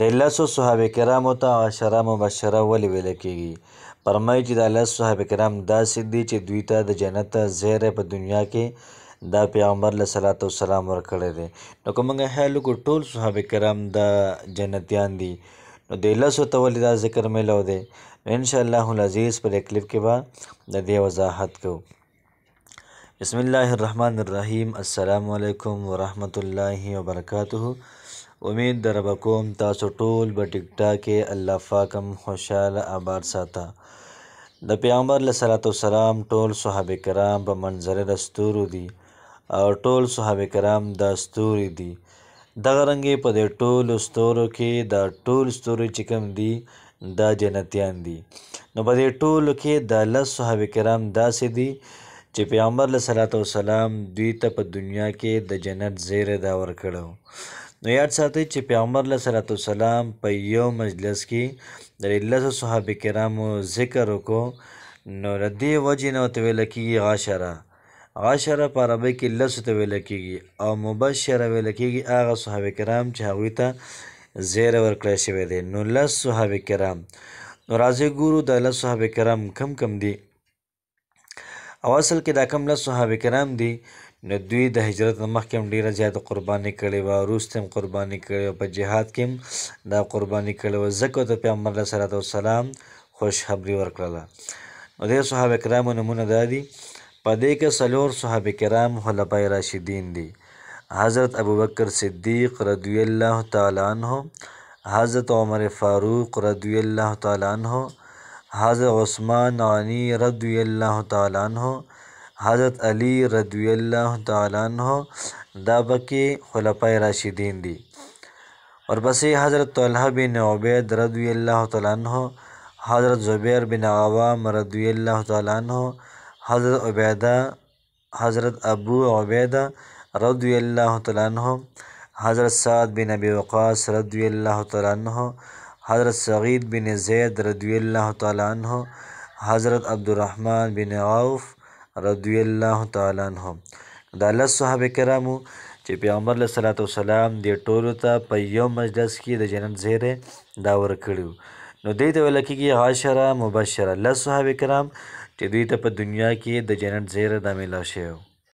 د لسو صحابه کرامو ته عشره مبشره ولې ویل کیږي؟ فرمایي چې دا لس صحابه کرام داسې دي چې دوی ته د جنت زیری په دنیا کې دا پیغمبر له صلوات و سلام ورکړی دی. نو که موږ خیال وکړو ټول صحابه کرام دا جنتیان دي، نو د لسو ته ولې دا ذکر میلو دی؟ نو انشاءالله العزیز په دې کلیپ کې به د دې وضاحت کوو. بسم الله الرحمن الرحیم. السلام علیکم ورحمت الله وبرکاته. امید در به کوم تاسو ټول به ټیک ټاک الله پاکم خوشحاله آباد ساته. د پیغمبر له صلوات و سلام ټول صحابه کرام په منظره د ستورو دي او ټول صحابه کرام د ستوري دي. دغه رنګې په دې ټولو ستورو کې دا ټول ستوري چې کوم دي دا جنتیان دي. نو په دې ټولو کې دا لس صحابه کرام داسې دي چې پیغمبر له صلوات و سلام دوی ته په دنیا کې د جنت زیری دا ورکړو. نو یاد ساتئ چې پیغمبر له صلوات و سلام په یو مجلس کې د لسو صحابه کرامو ذکر وکړو، نو د دې وجې نه ورته ویل کېږي عشره. عشره په عربۍ کې لسو ته ویل کېږي او مبشره ویل کېږي هغه صحابه کرام چې هغوی ته زیری ورکړی شوی دی. نو لس صحابه کرام، نو راځئ ګورو دا لس صحابه کرام کم کم دي او اصل کې دا کم لس صحابه کرام دي. نو دوی د هجرت نه مخکې هم ډېره زیاته قرباني کړې وه، وروسته هم قرباني کړې وه، په جهاد کې هم دا قرباني کړې وه، ځکه ورته پیغمبر علیه صلات وسلام خوشخبري ورکړله. نو دې صحابه کرامو نومونه دا دي. په دې کې څلور صحابه کرام خلفای راشدین دي: حضرت ابوبکر صدیق رضی الله تعالی عنه، حضرت عمر فاروق رضی الله تعالی عنه، حضرت عثمان غنی رضی الله تعالی عنه، حضرت علی رضی الله تعالی عنه. دا پکې خلفای راشدین دي. ورپسې حضرت طلحه بن عبید رضی الله تعالی عنه، حضرت زبیر بن عوام رضی الله تعالی عنه، حضرت ابو عبیده رضی الله تعالی عنه، حضرت سعد بن ابی وقاص رضی الله تعالی عنه، حضرت سعید بن زید رضی الله تعالی عنه، حضرت عبدالرحمن بن عوف رضی الله تعالی عنه. دا لس صحابه کرامو چې پیغمبر علیه صلات وسلام دې ټولو ته په یو مجلس کې د جنت زیری دا ورکړي. نو دې ته ویل کېږي عشره مبشره، لس صحابه کرام چې دوی ته په دنیا کې د جنت زیری دا میلاو شوی.